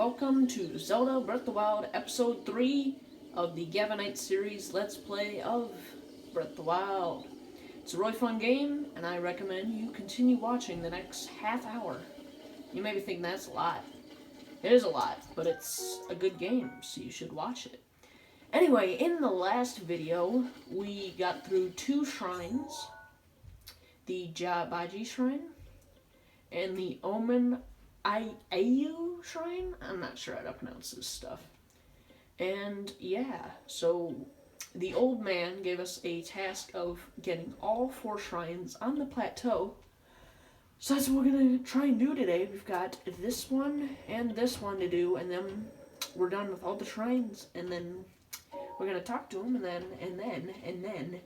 welcome to Zelda Breath of the Wild Episode 3 of the Gavinite series Let's Play of Breath of the Wild. It's a really fun game, and I recommend you continue watching the next half hour. You may be thinking that's a lot. It is a lot, but it's a good game, so you should watch it. Anyway, in the last video, we got through 2 shrines. The Jabaji Shrine and the Omen Ayu Shrine? I'm not sure how to pronounce this stuff. And yeah, so the old man gave us a task of getting all 4 shrines on the plateau. So that's what we're going to try and do today. We've got this one and this one to do, and then we're done with all the shrines, and then we're going to talk to them, and then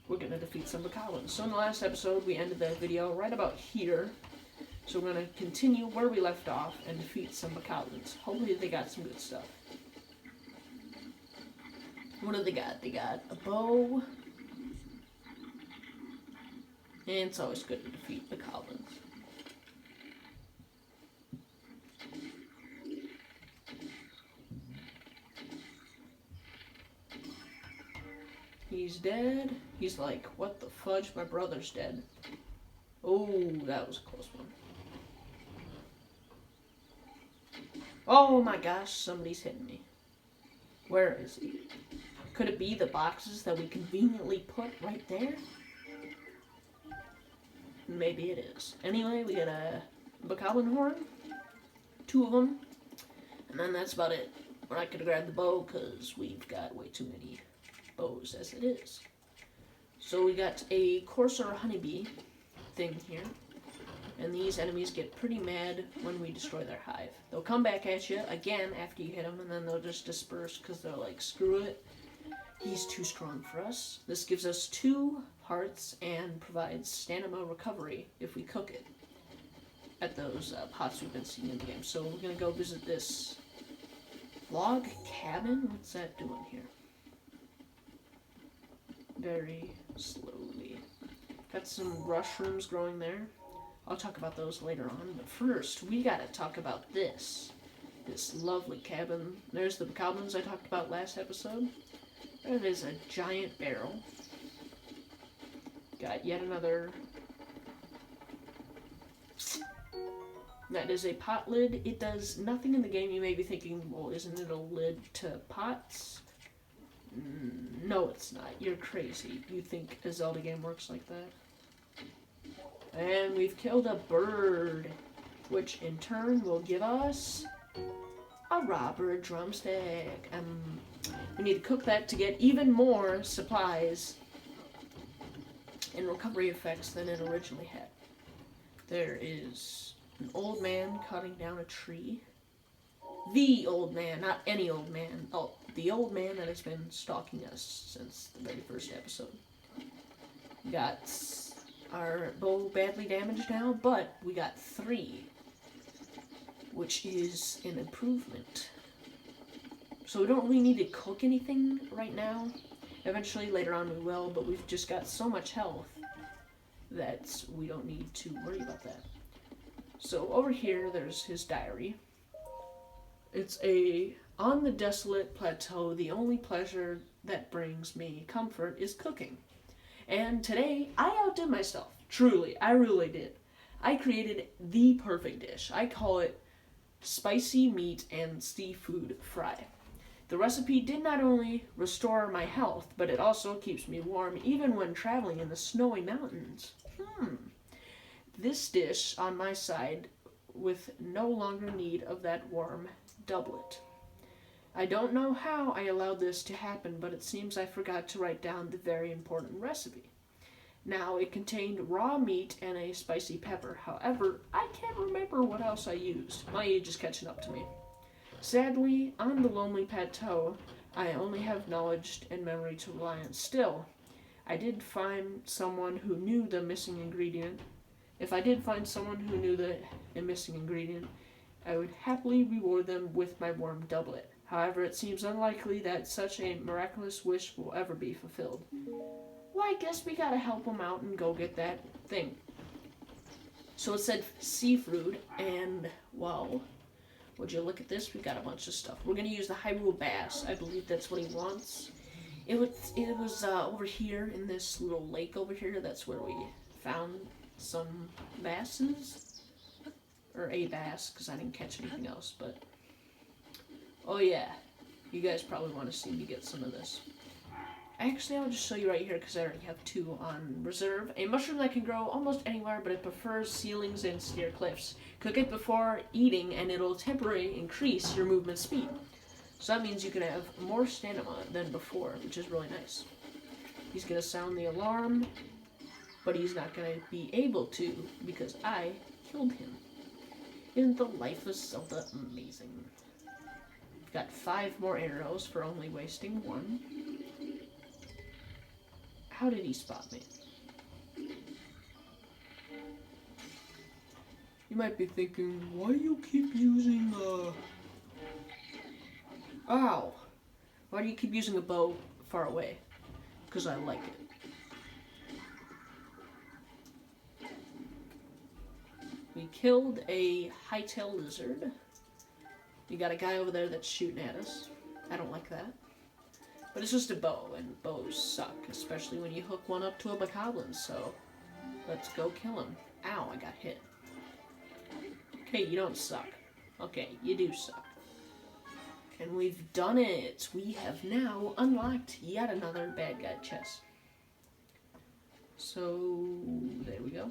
we're going to defeat some Bacalans. So in the last episode, we ended the video right about here. So we're going to continue where we left off and defeat some Bacalans. Hopefully they got some good stuff. What do they got? They got a bow. And it's always good to defeat Bacalans. He's dead. He's like, what the fudge? My brother's dead. Oh, that was a close one. Oh my gosh, somebody's hitting me. Where is he? Could it be the boxes that we conveniently put right there? Maybe it is. Anyway, we got a Bacalan horn. 2 of them. And then that's about it. We're not going to grab the bow because we've got way too many bows as it is. So we got a courser honeybee thing here. And these enemies get pretty mad when we destroy their hive. They'll come back at you again after you hit them, and then they'll just disperse because they're like, screw it. He's too strong for us. This gives us 2 hearts and provides stamina recovery if we cook it at those pots we've been seeing in the game. So we're going to go visit this log cabin. What's that doing here? Very slowly. Got some mushrooms growing there. I'll talk about those later on, but first, we gotta talk about this lovely cabin. There's the Bacalans I talked about last episode. There is a giant barrel. Got yet another. That is a pot lid. It does nothing in the game. You may be thinking, well, isn't it a lid to pots? No, it's not. You're crazy. You think a Zelda game works like that? And we've killed a bird, which in turn will give us a raw bird drumstick. We need to cook that to get even more supplies and recovery effects than it originally had. There is an old man cutting down a tree. The old man, not any old man. Oh, the old man that has been stalking us since the very first episode. We got our bow badly damaged now, but we got 3, which is an improvement. So we don't really need to cook anything right now. Eventually, later on we will, but we've just got so much health that we don't need to worry about that. So over here, there's his diary. It's on the desolate plateau, the only pleasure that brings me comfort is cooking. And today, I outdid myself. Truly, I really did. I created the perfect dish. I call it spicy meat and seafood fry. The recipe did not only restore my health, but it also keeps me warm even when traveling in the snowy mountains. This dish on my side with no longer need of that warm doublet. I don't know how I allowed this to happen, but it seems I forgot to write down the very important recipe. Now, it contained raw meat and a spicy pepper. However, I can't remember what else I used. My age is catching up to me. Sadly, on the lonely plateau, I only have knowledge and memory to rely on. Still, I did find someone who knew the missing ingredient. If I did find someone who knew the missing ingredient, I would happily reward them with my warm doublet. However, it seems unlikely that such a miraculous wish will ever be fulfilled. Well, I guess we gotta help them out and go get that thing. So it said seafood, and, well, Would you look at this? We've got a bunch of stuff. We're gonna use the Hyrule Bass. I believe that's what he wants. It was over here in this little lake over here. That's where we found some basses. Or a bass, because I didn't catch anything else, but... Oh yeah, you guys probably want to see me get some of this. Actually, I'll just show you right here, because I already have 2 on reserve. A mushroom that can grow almost anywhere, but it prefers ceilings and steer cliffs. Cook it before eating, and it'll temporarily increase your movement speed. So that means you can have more stamina than before, which is really nice. He's going to sound the alarm, but he's not going to be able to, because I killed him. Isn't the life of Zelda amazing? We've got 5 more arrows for only wasting 1. How did he spot me? You might be thinking, why do you keep using Ow! Why do you keep using a bow far away? Because I like it. We killed a high-tailed lizard. You got a guy over there that's shooting at us. I don't like that. But it's just a bow, and bows suck, especially when you hook one up to a bokoblin, so let's go kill him. Ow, I got hit. Okay, you don't suck. Okay, you do suck. And we've done it! We have now unlocked yet another bad guy chest. So, there we go.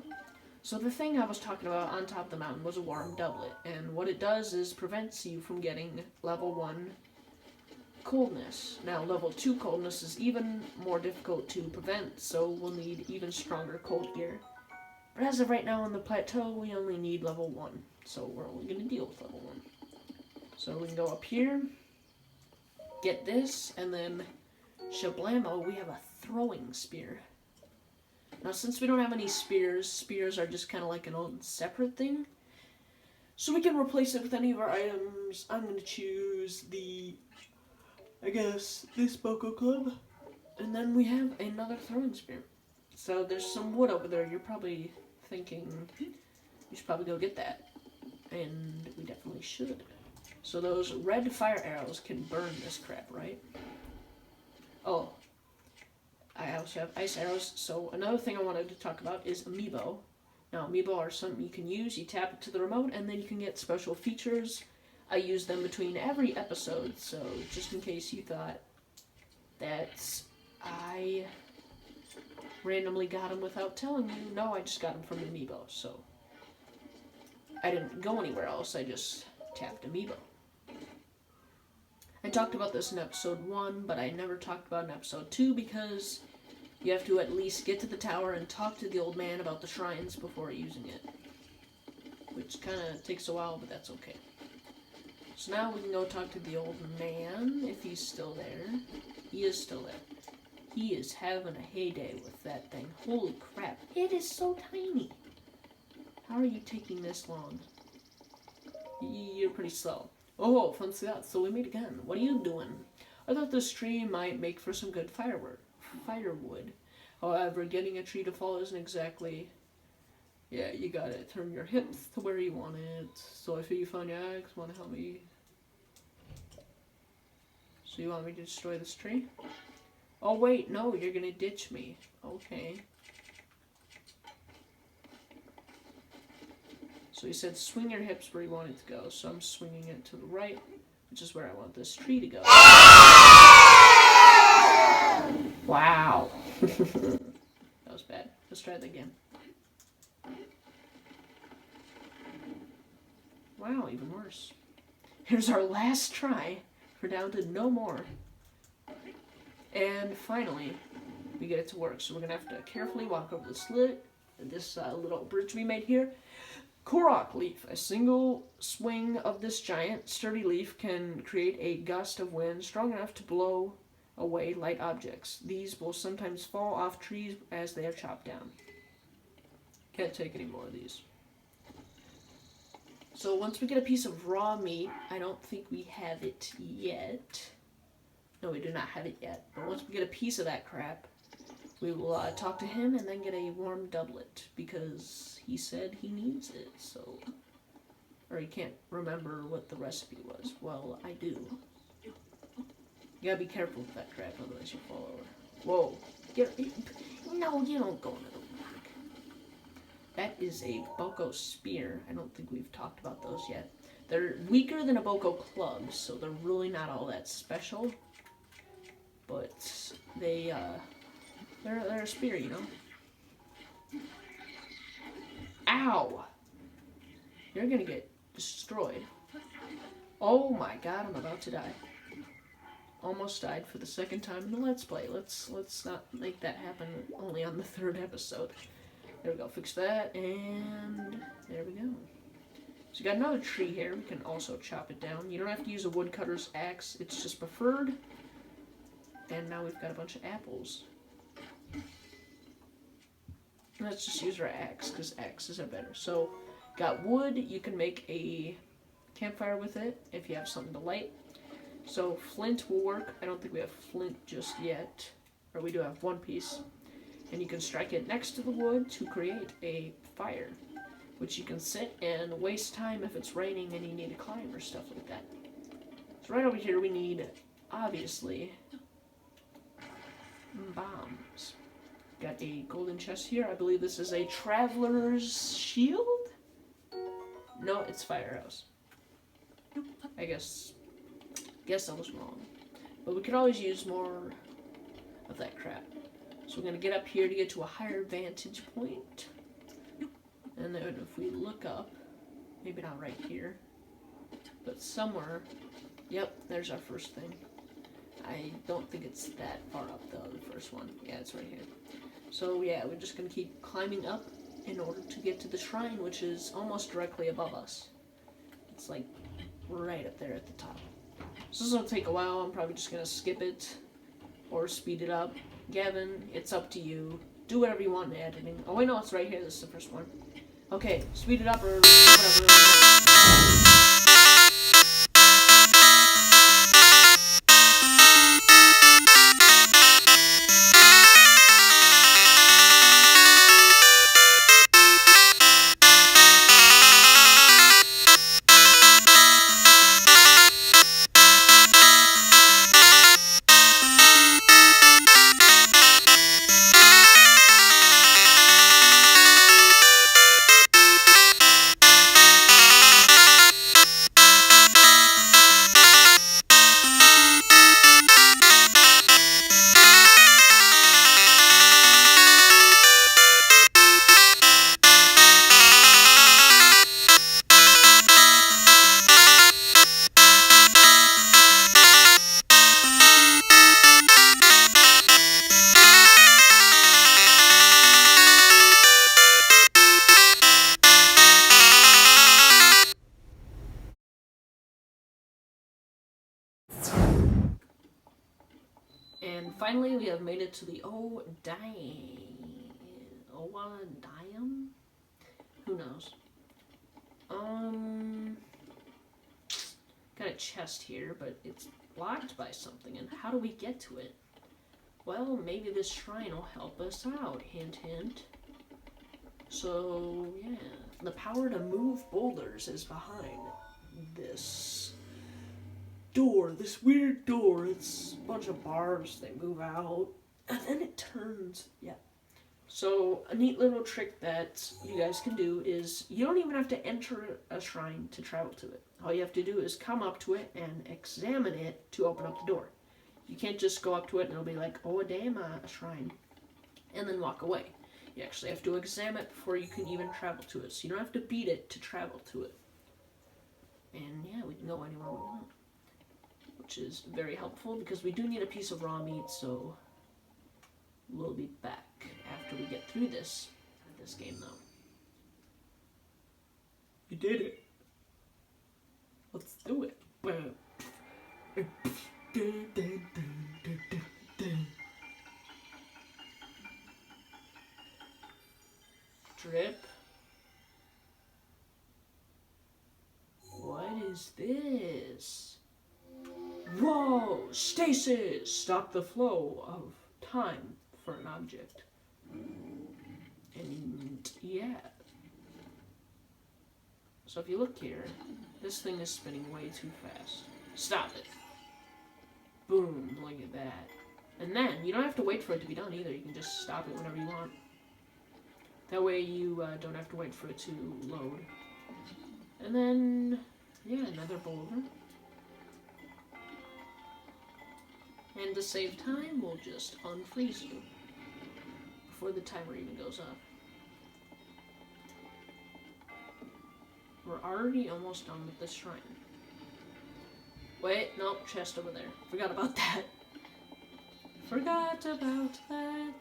So the thing I was talking about on top of the mountain was a warm doublet, and what it does is prevents you from getting level 1 coldness. Now level 2 coldness is even more difficult to prevent, so we'll need even stronger cold gear. But as of right now on the plateau, we only need level 1, so we're only going to deal with level 1. So we can go up here, get this, and then shablamo, we have a throwing spear. Now, since we don't have any spears are just kind of like an old separate thing. So we can replace it with any of our items. I'm going to choose this Boko Club. And then we have another throwing spear. So there's some wood over there. You're probably thinking, you should probably go get that. And we definitely should. So those red fire arrows can burn this crap, right? Oh. I also have ice arrows, so another thing I wanted to talk about is Amiibo. Now, Amiibo are something you can use. You tap it to the remote, and then you can get special features. I use them between every episode, so just in case you thought that I randomly got them without telling you, no, I just got them from Amiibo, so I didn't go anywhere else, I just tapped Amiibo. I talked about this in episode 1, but I never talked about it in episode 2 because you have to at least get to the tower and talk to the old man about the shrines before using it. Which kind of takes a while, but that's okay. So now we can go talk to the old man, if he's still there. He is still there. He is having a heyday with that thing. Holy crap, it is so tiny. How are you taking this long? You're pretty slow. Oh, fancy that. So we meet again. What are you doing? I thought this tree might make for some good firewood. However, getting a tree to fall isn't exactly... Yeah, you gotta turn your hips to where you want it. So if you found your axe, wanna help me? So you want me to destroy this tree? Oh wait, no, you're gonna ditch me. Okay. So he said swing your hips where you want it to go, so I'm swinging it to the right, which is where I want this tree to go. Wow. That was bad. Let's try that again. Wow, even worse. Here's our last try. We're down to no more. And finally, we get it to work. So we're going to have to carefully walk over this little bridge we made here. Korok leaf. A single swing of this giant, sturdy leaf can create a gust of wind strong enough to blow away light objects. These will sometimes fall off trees as they are chopped down. Can't take any more of these. So once we get a piece of raw meat, I don't think we have it yet. No, we do not have it yet. But once we get a piece of that crap, we will talk to him and then get a warm doublet because he said he needs it. So Or you can't remember what the recipe was. Well, I do. You gotta be careful with that crap, otherwise you fall over. Whoa. No, you don't go into the rock. That is a Boko spear. I don't think we've talked about those yet. They're weaker than a Boko club, so they're really not all that special. But they're a spear, you know? Ow! You're gonna get destroyed. Oh my god, I'm about to die. Almost died for the second time in the Let's Play. Let's not make that happen only on the 3rd episode. There we go, fix that, and there we go. So you got another tree here, we can also chop it down. You don't have to use a woodcutter's axe, it's just preferred. And now we've got a bunch of apples. Let's just use our axe, because axes are better. So, got wood, you can make a campfire with it if you have something to light. So flint will work. I don't think we have flint just yet. Or we do have one piece. And you can strike it next to the wood to create a fire, which you can sit and waste time if it's raining and you need to climb or stuff like that. So right over here we need, obviously, bombs. Got a golden chest here. I believe this is a traveler's shield? No, it's fire arrows. I guess I was wrong. But we could always use more of that crap. So we're going to get up here to get to a higher vantage point. And then if we look up, maybe not right here, but somewhere, yep, there's our first thing. I don't think it's that far up though, the first one. Yeah, it's right here. So yeah, we're just going to keep climbing up in order to get to the shrine, which is almost directly above us. It's like right up there at the top. So this will take a while. I'm probably just going to skip it or speed it up. Gavin, it's up to you. Do whatever you want in editing. Oh wait, no, it's right here. This is the first one. Okay, speed it up or whatever. And finally, we have made it to the Owadam? Who knows? Got a chest here, but it's blocked by something, and how do we get to it? Well, maybe this shrine will help us out, hint hint. So, yeah, the power to move boulders is behind this door, this weird door. It's a bunch of bars, they move out, and then it turns, yeah. So, a neat little trick that you guys can do is, you don't even have to enter a shrine to travel to it. All you have to do is come up to it and examine it to open up the door. You can't just go up to it and it'll be like, oh damn, a shrine, and then walk away. You actually have to examine it before you can even travel to it. So you don't have to beat it to travel to it. And yeah, we can go anywhere we want, which is very helpful because we do need a piece of raw meat, so we'll be back after we get through this game though. You did it. Let's do it. Drip. What is this? Whoa! Stasis! Stop the flow of time for an object. And yeah. So if you look here, this thing is spinning way too fast. Stop it. Boom, look at that. And then, you don't have to wait for it to be done either. You can just stop it whenever you want. That way you don't have to wait for it to load. And then, yeah, another boulder. And to save time, we'll just unfreeze you before the timer even goes up. We're already almost done with this shrine. Wait, nope, chest over there. Forgot about that. Forgot about that.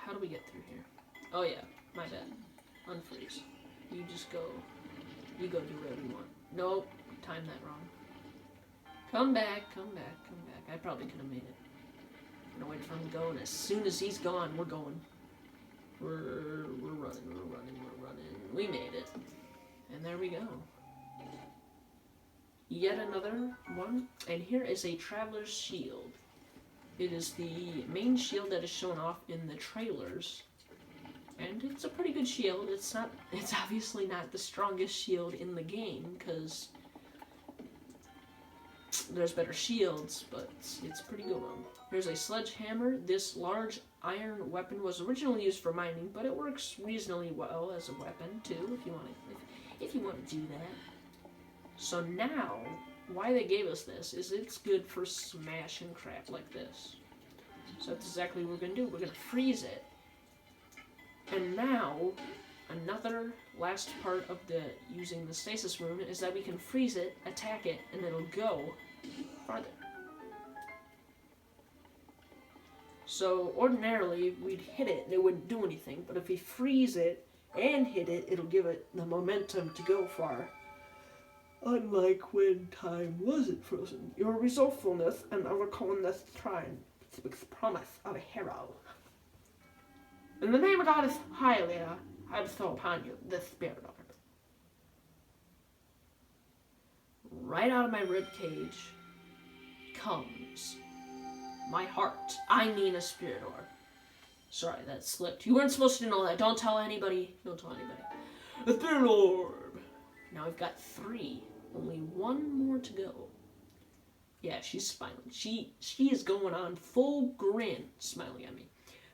How do we get through here? Oh yeah, my bad. Unfreeze. You just go. You go do whatever you want. Nope, timed that wrong. Come back, come back, come back. I probably could have made it. I'm gonna wait for him to go, and as soon as he's gone, we're going. We're running, we're running, we're running. We made it. And there we go. Yet another one. And here is a Traveler's Shield. It is the main shield that is shown off in the trailers. And it's a pretty good shield. It's obviously not the strongest shield in the game, because there's better shields, but it's a pretty good one. Here's a Sledgehammer. This large iron weapon was originally used for mining, but it works reasonably well as a weapon too, if you want to do that. So now, why they gave us this is it's good for smashing crap like this. So that's exactly what we're going to do. We're going to freeze it. And now, another last part of using the stasis rune is that we can freeze it, attack it, and it'll go farther. So ordinarily, we'd hit it and it wouldn't do anything, but if we freeze it and hit it, it'll give it the momentum to go far. Unlike when time wasn't frozen. Your resourcefulness and overcomingness shrine speaks promise of a hero. In the name of Goddess Hylia, I bestow upon you this spirit orb. Right out of my ribcage comes my heart. I mean a spirit orb. Sorry, that slipped. You weren't supposed to know that. Don't tell anybody. Don't tell anybody. A spirit orb. Now we've got 3. Only 1 more to go. Yeah, she's smiling. She is going on full grin, smiling at me.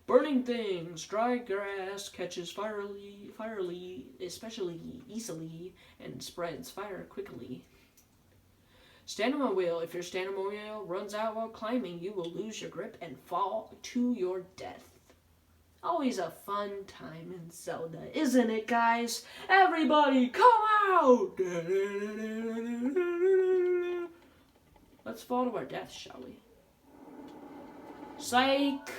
Burning things, dry grass catches firely, especially easily, and spreads fire quickly. Stamina wheel. If your stamina wheel runs out while climbing, you will lose your grip and fall to your death. Always a fun time in Zelda, isn't it, guys? Everybody, come out! Let's fall to our death, shall we? Psych!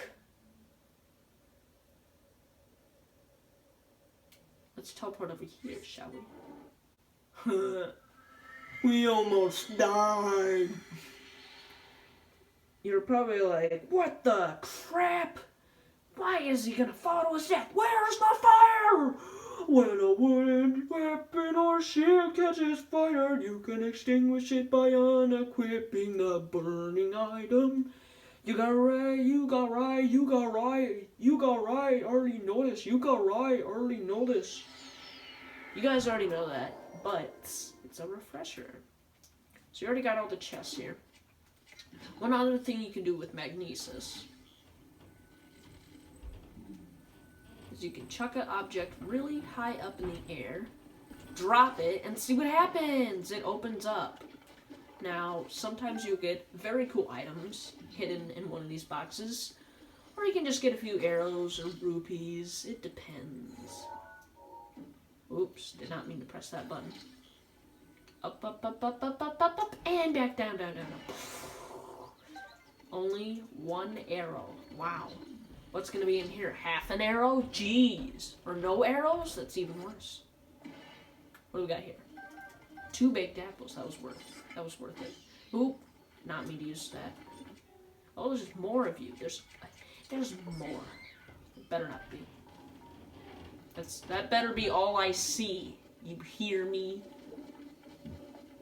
Let's teleport over here, shall we? We almost died. You're probably like, what the crap? Why is he gonna fall to his death? Where's the fire? When a wooden weapon or shield catches fire, you can extinguish it by unequipping the burning item. You got right, you got right, you got right, you got right, already noticed, you got right, already noticed. You guys already know that, but it's a refresher. So you already got all the chests here. One other thing you can do with magnesis is you can chuck an object really high up in the air, drop it, and see what happens. It opens up. Now, sometimes you get very cool items hidden in one of these boxes, or you can just get a few arrows or rupees. It depends. Oops, did not mean to press that button. Up, up, up, up, up, up, up, up, and back down, down, down, down. Only 1 arrow. Wow. What's going to be in here? Half an arrow? Jeez. Or no arrows? That's even worse. What do we got here? 2 baked apples. That was worth it. Oop. Not me to use that. Oh, there's more of you. There's more. It better not be. That better be all I see. You hear me?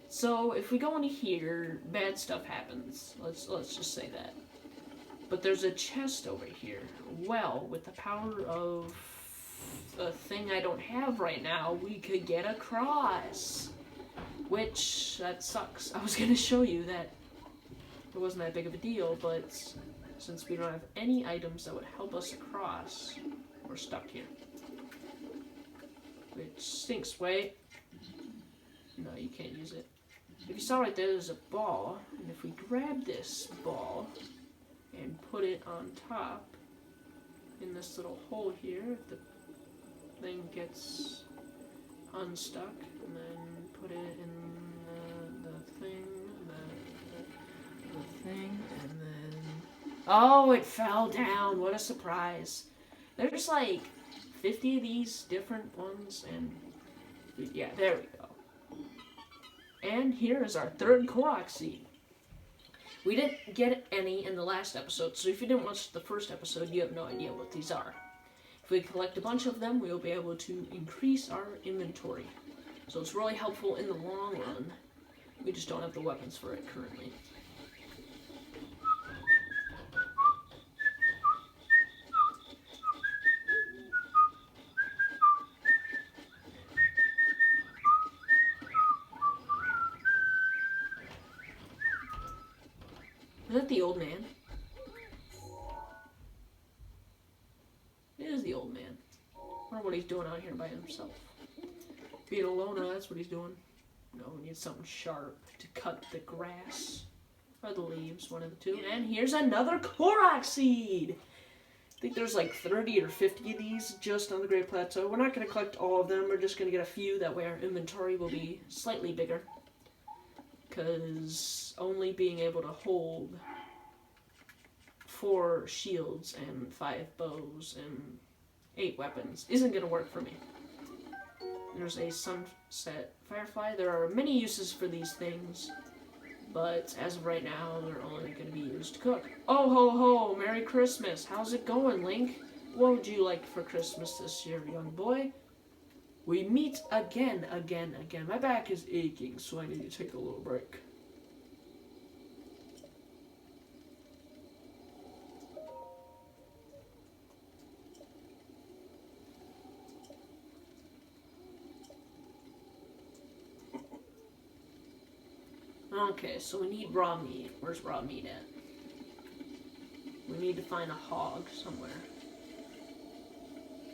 So, if we go into here, bad stuff happens. Let's just say that. But there's a chest over here. Well, with the power of a thing I don't have right now, we could get across. which, that sucks. I was going to show you that it wasn't that big of a deal, but since we don't have any items that would help us across, we're stuck here. Which stinks. Wait. No, you can't use it. If you saw right there, there's a ball, and if we grab this ball and put it on top in this little hole here, the thing gets unstuck, and then put it in the thing, the thing, and then... Oh, it fell down! What a surprise! There's like 50 of these different ones, and yeah, there we go. And here is our third Korok seed. We didn't get any in the last episode, so if you didn't watch the first episode, you have no idea what these are. If we collect a bunch of them, we'll be able to increase our inventory. So it's really helpful in the long run. We just don't have the weapons for it currently. Is that the old man? It is the old man. I wonder what he's doing out here by himself. Being a loner, that's what he's doing. No, we need something sharp to cut the grass. Or the leaves, one of the two. And here's another Korok seed! I think there's like 30 or 50 of these just on the Great Plateau. We're not going to collect all of them. We're just going to get a few. That way our inventory will be slightly bigger. Because only being able to hold 4 shields and 5 bows and 8 weapons isn't going to work for me. There's a sunset firefly. There are many uses for these things, but as of right now, they're only going to be used to cook. Oh ho ho! Merry Christmas! How's it going, Link? What would you like for Christmas this year, young boy? We meet again. My back is aching, so I need to take a little break. Okay, so we need raw meat. Where's raw meat at? We need to find a hog somewhere.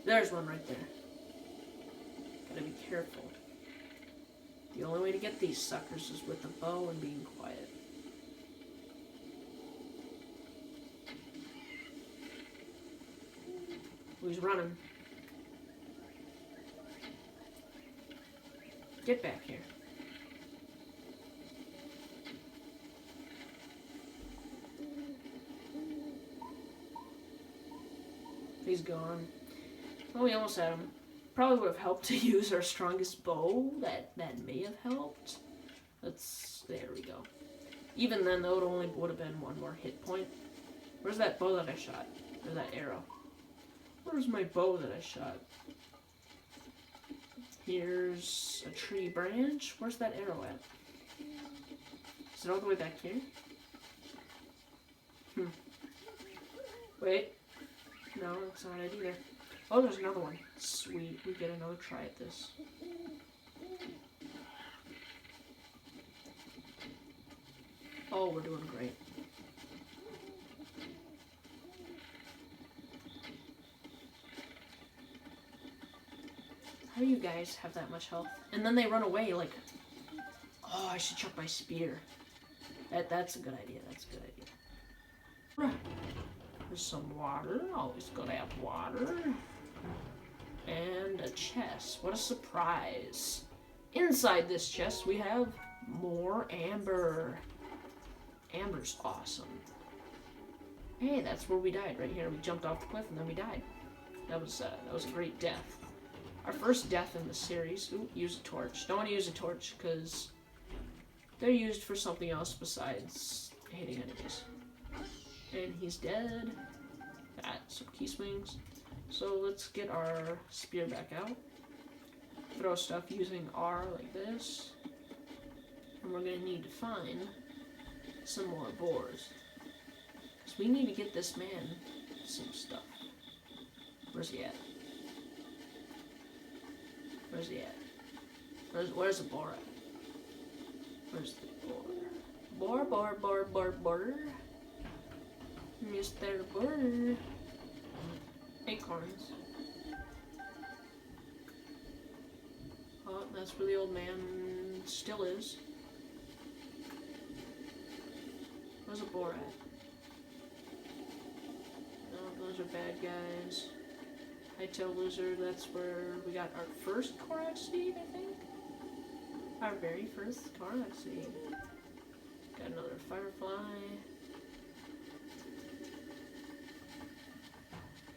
There's one right there. Gotta be careful. The only way to get these suckers is with a bow and being quiet. He's running. Get back here. He's gone. Well, we almost had him. Probably would have helped to use our strongest bow. That may have helped. There we go. Even then, though, it only would have been 1 more hit point. Where's that bow that I shot? Or that arrow? Where's my bow that I shot? Here's a tree branch. Where's that arrow at? Is it all the way back here? Wait. No, that's not it either. Oh, there's another one. Sweet, we get another try at this. Oh, we're doing great. How do you guys have that much health? And then they run away like... Oh, I should chuck my spear. That's a good idea, that's a good idea. Right. There's some water. Always gotta have water. And a chest. What a surprise. Inside this chest we have more amber. Amber's awesome. Hey, that's where we died, right here. We jumped off the cliff and then we died. That was a great death. Our first death in the series. Ooh, use a torch. Don't want to use a torch because they're used for something else besides hitting enemies. And he's dead. Got some key swings. So let's get our spear back out. Throw stuff using R like this. And we're going to need to find some more boars. So we need to get this man some stuff. Where's he at? Where's he at? Where's the boar at? Where's the boar? Boar. Mr. Boar. Acorns. Oh, that's where the old man still is. Where's the boar at? No, those are bad guys. Hightail lizard, that's where we got our first Korok seed, I think? Our very first Korok seed. Got another firefly.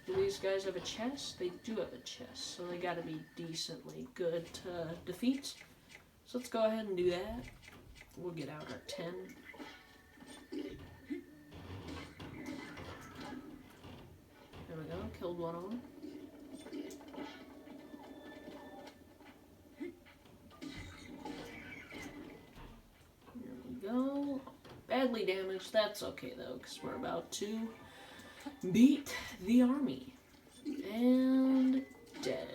Do these guys have a chest? They do have a chest, so they gotta be decently good to defeat. So let's go ahead and do that. We'll get out our 10. There we go, killed one of them. There we go. Badly damaged, that's okay though, because we're about to beat the army. And dead.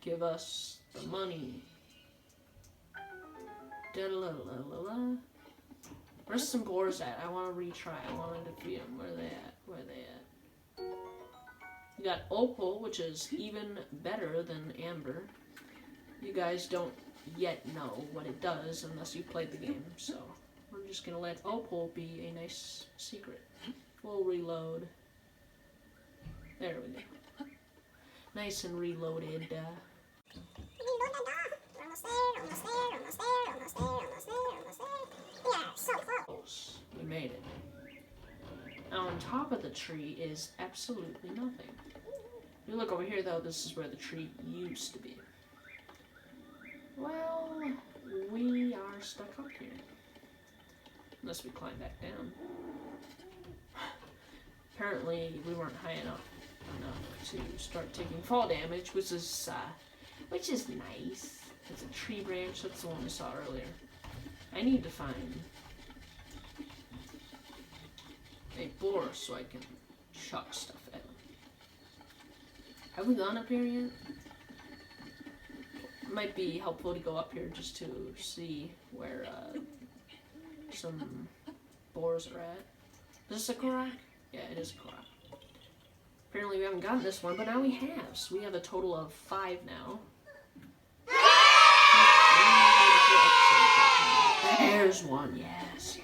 Give us the money. Da-la-la-la-la. Where's some boars at? I want to retry. I want to defeat them. Where are they at? Where are they at? We got Opal, which is even better than Amber. You guys don't yet know what it does unless you played the game, so we're just going to let Opal be a nice secret. We'll reload. There we go. Nice and reloaded. Yeah, so close. We made it. Now on top of the tree is absolutely nothing. If you look over here though, this is where the tree used to be. Well, we are stuck up here. Unless we climb back down. Apparently we weren't high enough to start taking fall damage, which is nice. It's a tree branch, that's the one we saw earlier. I need to find a boar so I can chuck stuff at him. Have we gone up here yet? It might be helpful to go up here just to see where some boars are at. Is this a Korok? Yeah, it is a Korok. Apparently we haven't gotten this one, but now we have. So we have a total of 5 now. There's one. Yes.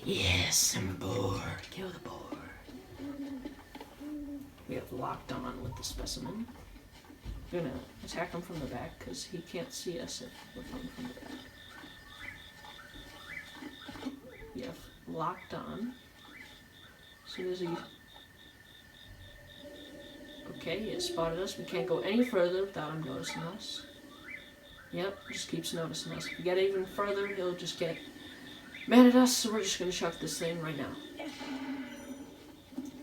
Yes, some boar. Kill the boar. We have locked on with the specimen. We're gonna attack him from the back because he can't see us if we're coming from the back. We have locked on. As soon as he... Okay, he has spotted us. We can't go any further without him noticing us. Yep, just keeps noticing us. If we get even further, he'll just get mad at us, so we're just gonna chuck this thing right now.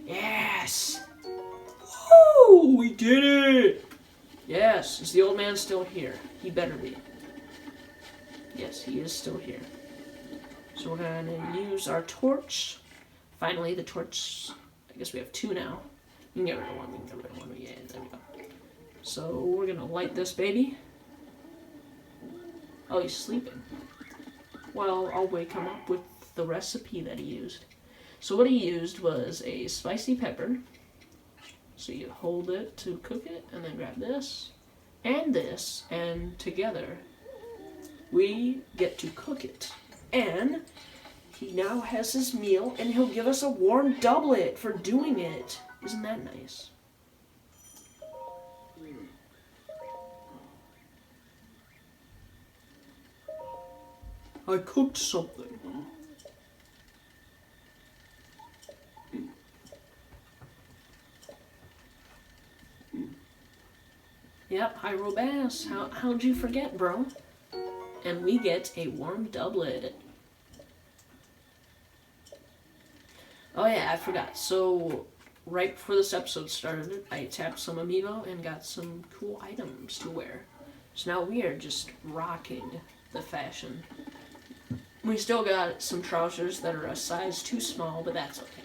Yes! Woo! We did it! Yes, is the old man still here? He better be. Yes, he is still here. So we're gonna use our torch. Finally, the torch, I guess we have 2 now. We can get rid of one, yeah, there we go. So we're gonna light this baby. Oh, he's sleeping. Well, I'll wake him up with the recipe that he used. So what he used was a spicy pepper. So you hold it to cook it, and then grab this, and together we get to cook it. And he now has his meal, and he'll give us a warm doublet for doing it. Isn't that nice? I cooked something. Yep, Hyrule Bass. How'd you forget, bro? And we get a warm doublet. Oh yeah, I forgot. So, right before this episode started, I tapped some Amiibo and got some cool items to wear. So now we are just rocking the fashion. We still got some trousers that are a size too small, but that's okay.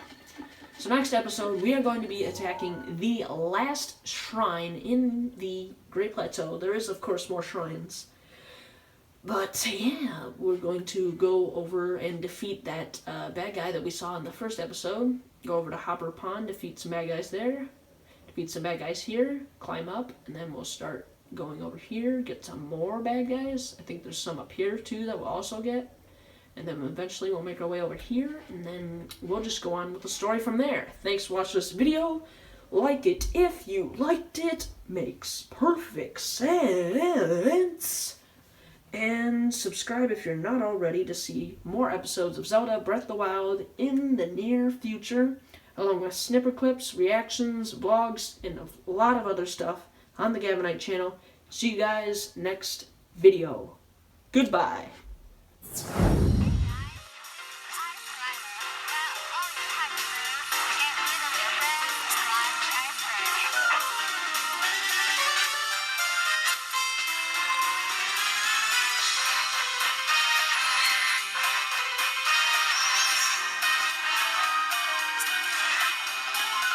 So next episode, we are going to be attacking the last shrine in the Great Plateau. There is, of course, more shrines. But, yeah, we're going to go over and defeat that bad guy that we saw in the first episode. Go over to Hopper Pond, defeat some bad guys there. Defeat some bad guys here, climb up, and then we'll start going over here, get some more bad guys. I think there's some up here, too, that we'll also get. And then eventually we'll make our way over here, and then we'll just go on with the story from there. Thanks for watching this video. Like it if you liked it. Makes perfect sense. And subscribe if you're not already to see more episodes of Zelda Breath of the Wild in the near future, along with snipper clips, reactions, vlogs, and a lot of other stuff on the Gavinite channel. See you guys next video. Goodbye.